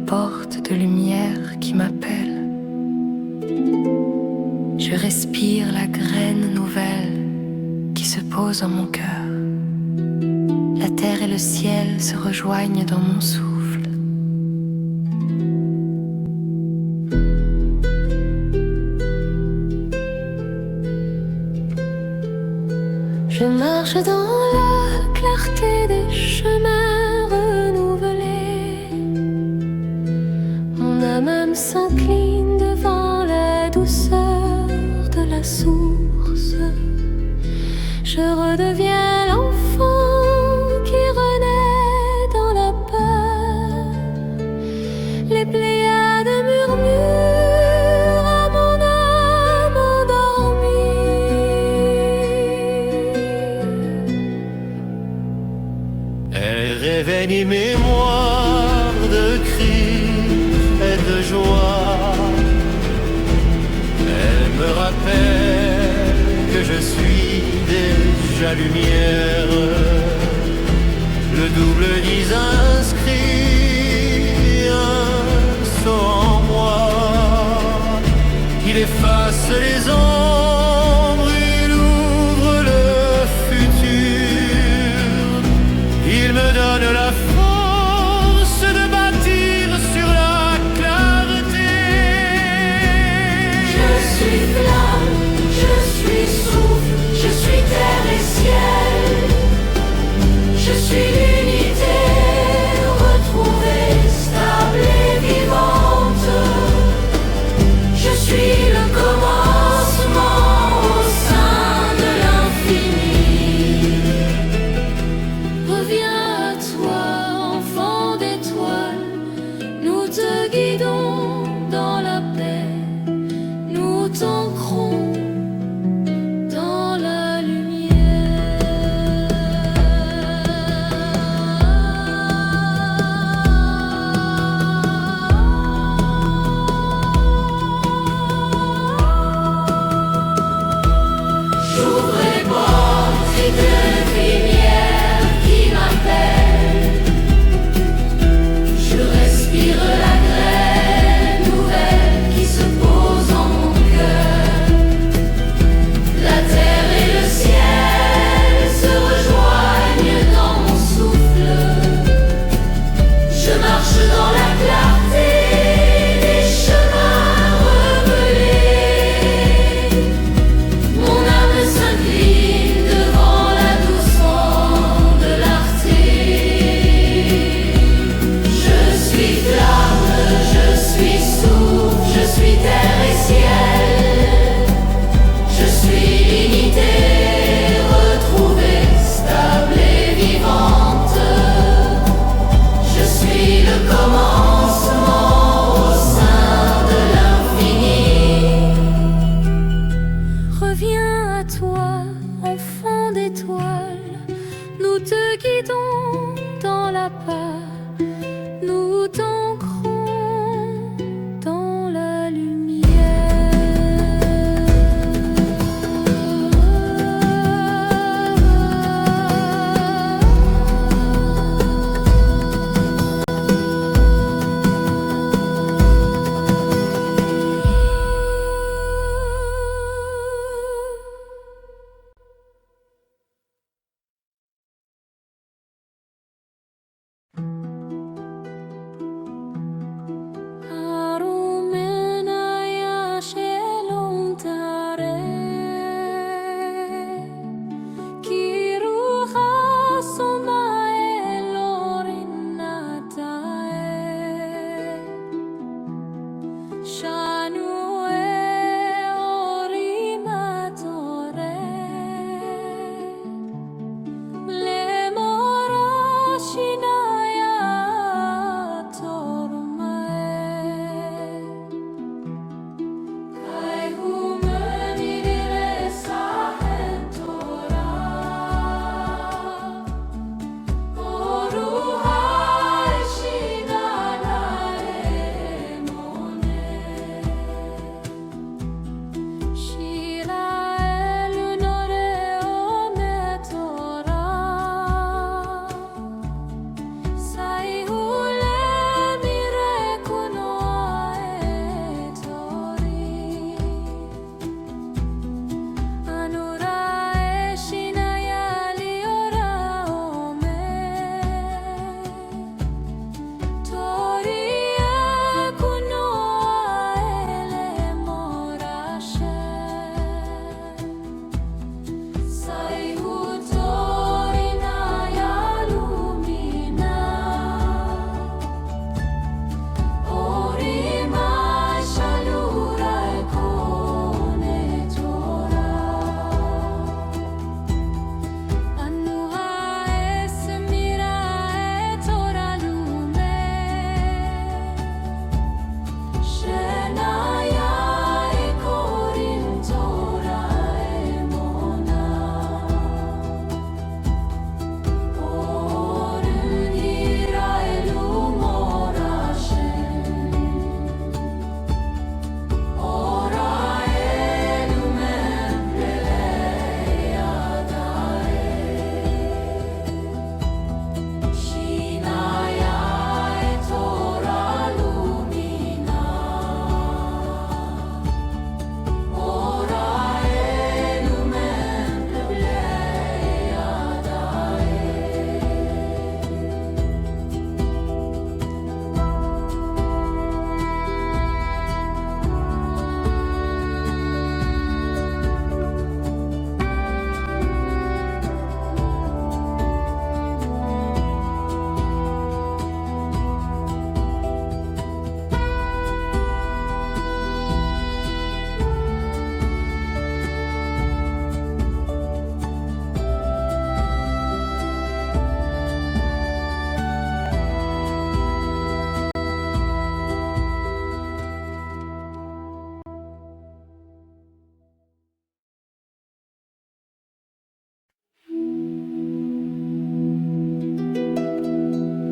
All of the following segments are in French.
porte de lumière qui m'appelle. Je respire la graine nouvelle qui se pose en mon cœur. La terre et le ciel se rejoignent dans mon souffle. Je marche dans la clarté des chemins renouvelés. Mon âme s'incline devant la douceur de la source. Je redeviens l'enfant qui renaît dans la peur. Les pléiades murmurent à mon âme endormie. Elle réveille mes mémoires de cris et de joie. Elle me rappelle que je suis déjà lumière. Le double dis inscrit un saut en moi. Il efface les ombres, il ouvre le futur. Il me donne la force de bâtir sur la clarté. Je suis flamme, je suis souffle, je suis terre et ciel. Je suis l'unité retrouvée, stable et vivante. Je suis le commencement.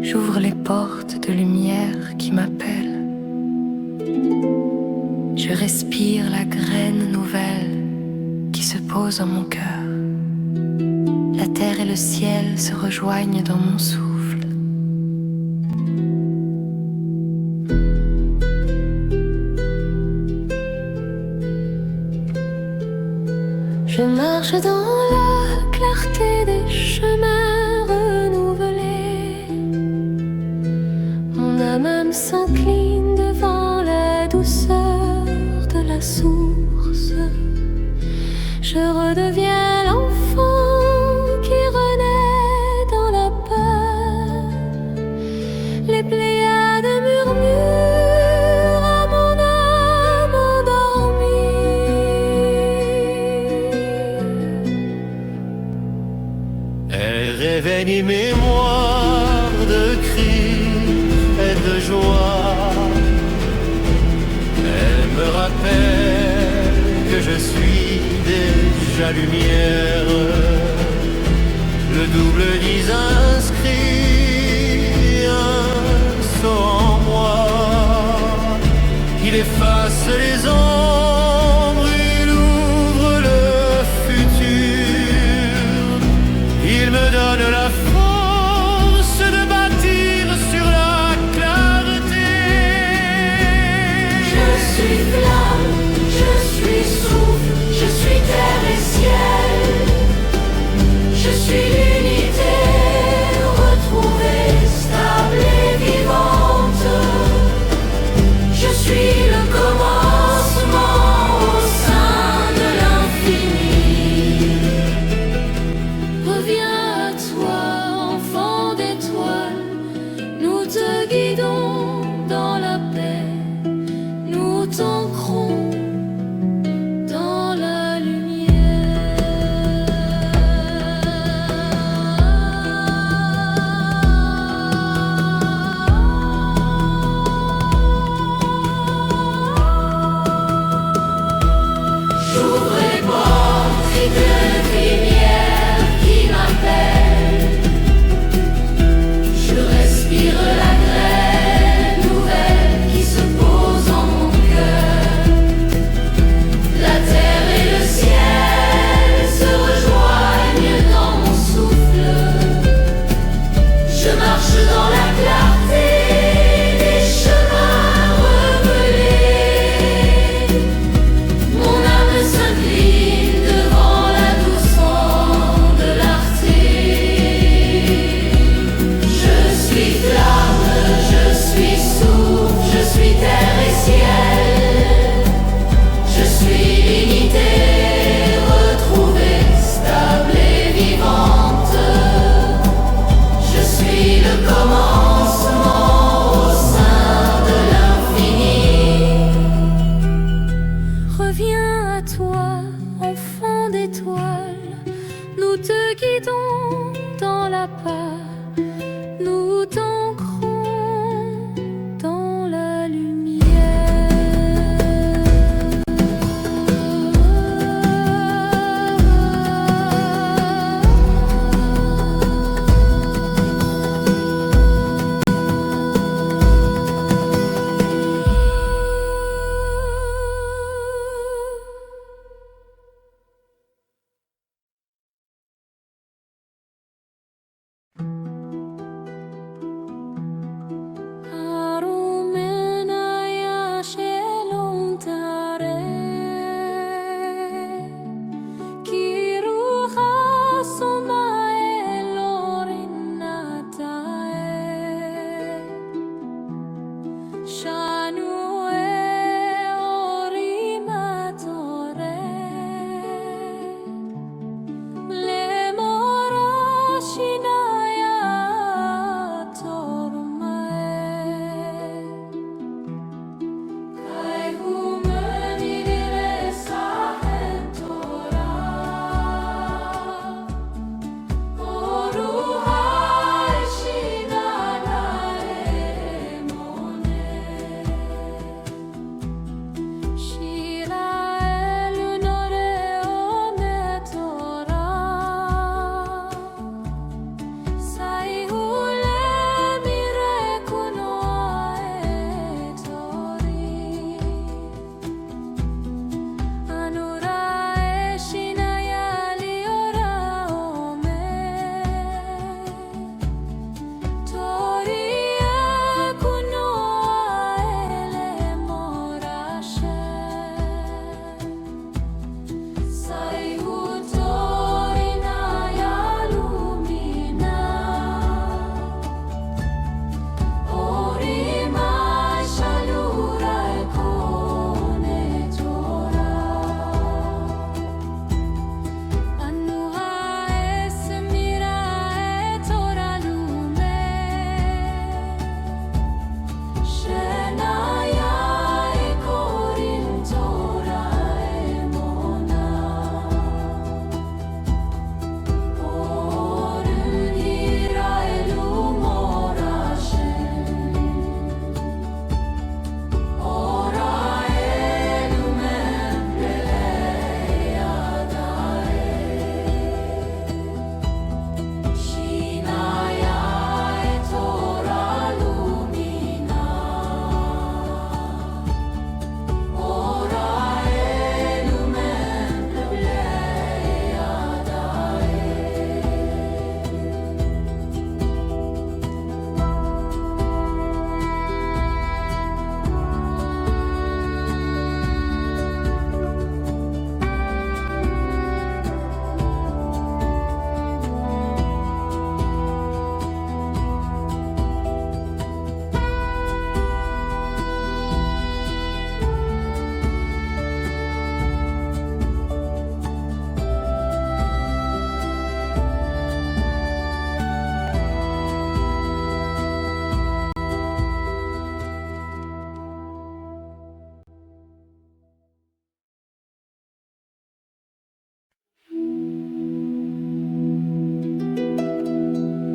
J'ouvre les portes de lumière qui m'appellent. Je respire la graine nouvelle qui se pose en mon cœur. La terre et le ciel se rejoignent dans mon souffle. Je marche dans la clarté des chemins renouvelés. Mon âme s'incline devant la douceur de la source. Je redeviens l'enfant qui renaît dans la peur. Les pléiades murmurent à mon âme endormie. Elle réveille mes mémoires de cris et de joie. Elle me rappelle que je suis déjà lumière. Le double dis inscrit un saut en moi. Il efface les ombres, il ouvre le futur. Il me donne la force de bâtir sur la clarté. Je suis flamme, je suis souffle, je suis terre et ciel. Je suis l'unité retrouvée, stable et vivante. Je suis le commencement au sein de l'infini. Reviens à toi, enfant d'étoiles. Nous te guidons dans la paix. Nous t'ancrons dans la J'ouvre les portes et de lumière qui m'appelle. Je respire la graine nouvelle qui se pose en mon cœur. La terre et le ciel se rejoignent dans mon souffle. Je marche dans la clarté des chemins rebellés. Mon âme s'incline devant la douceur de l'arté. Je suis flamme, je suis souffle, je suis terre et ciel. Je suis l'unité retrouvée, stable et vivante. Je suis le commencement au sein de l'infini. Reviens à toi, enfant d'étoiles. Nous te guidons dans la peur. Nous t'ancrons dans la lumière.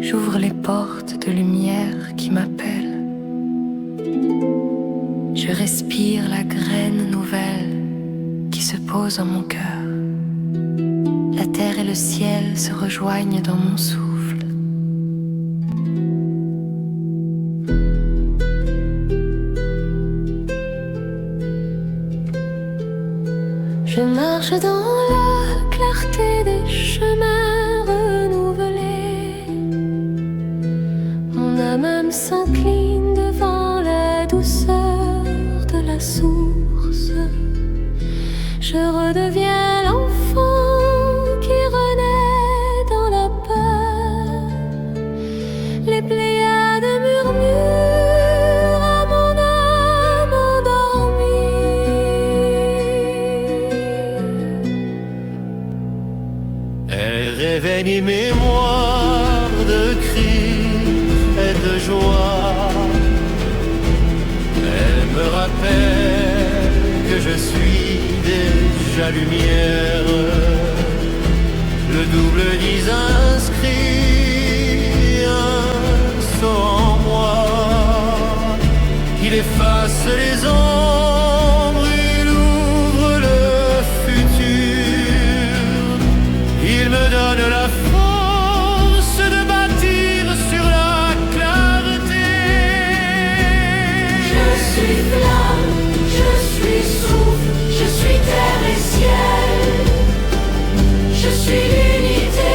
j'ouvre les portes de lumière qui m'appellent. Je respire la graine nouvelle qui se pose en mon cœur. La terre et le ciel se rejoignent dans mon souffle. Je marche dans la clarté des chemins renouvelés. Mon âme s'incline devant la douceur de la source. Je redeviens l'enfant qui renaît dans la peur. Les pléiades murmurent à mon âme endormie. Elle réveille mes mémoires de cris et de joie. Elle me rappelle que je suis déjà lumière. Le double dis inscrit un saut en moi. Il efface les ombres, il ouvre le futur. Il me donne la force de bâtir sur la clarté. Je suis flamme, je suis souffle, je suis terre et ciel. Je suis l'unité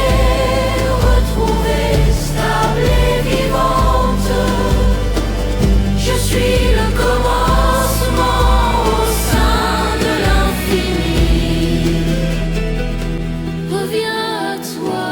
retrouvée, stable et vivante. Je suis le commencement au sein de l'infini. Reviens à toi.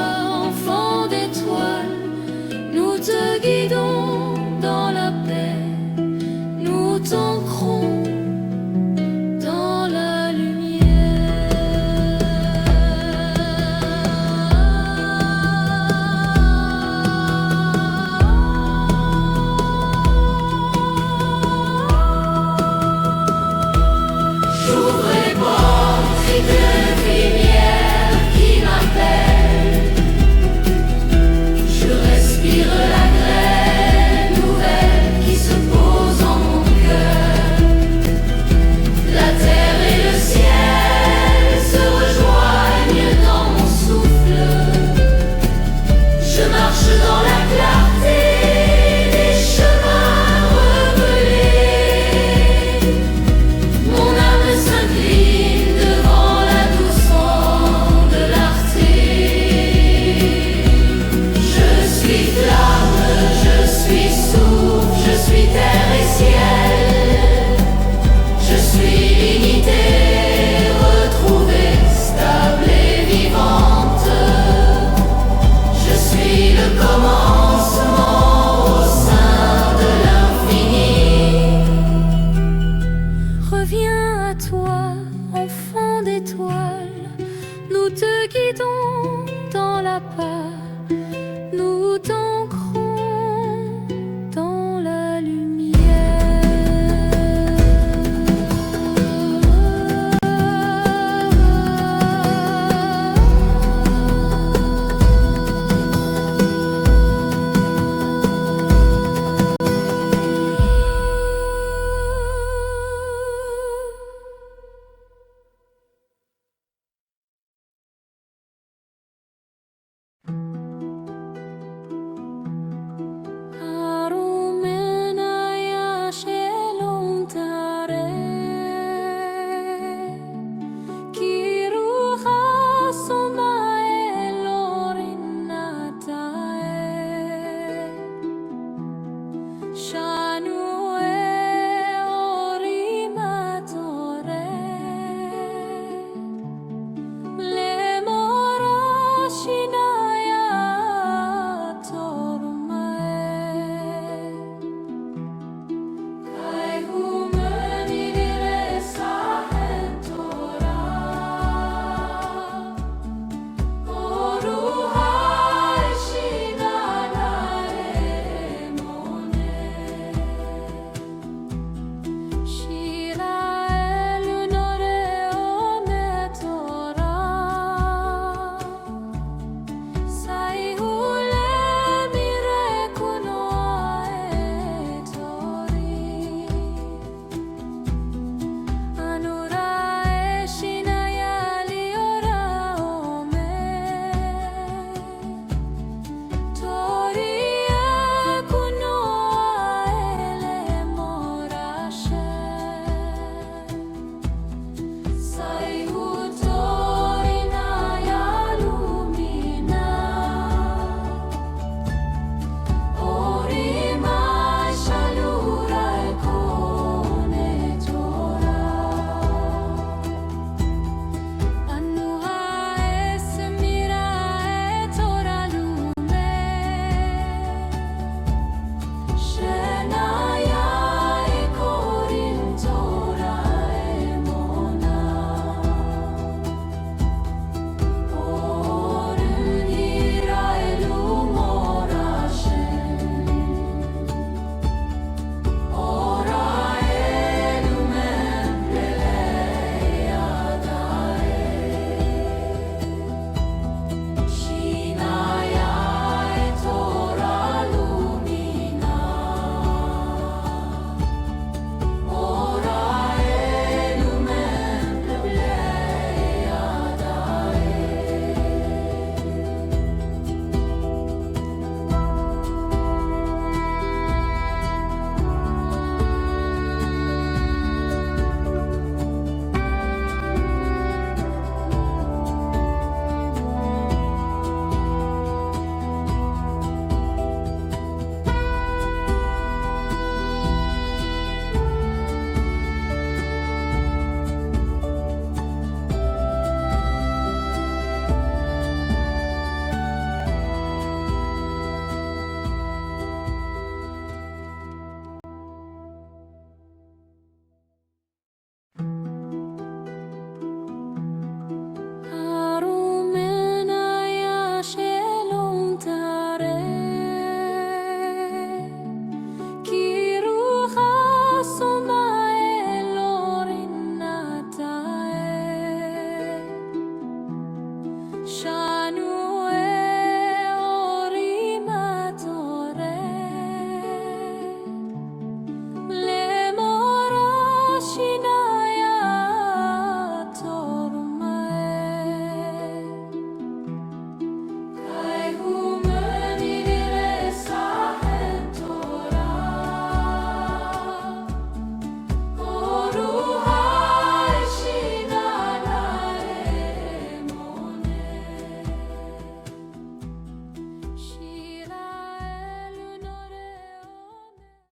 shine.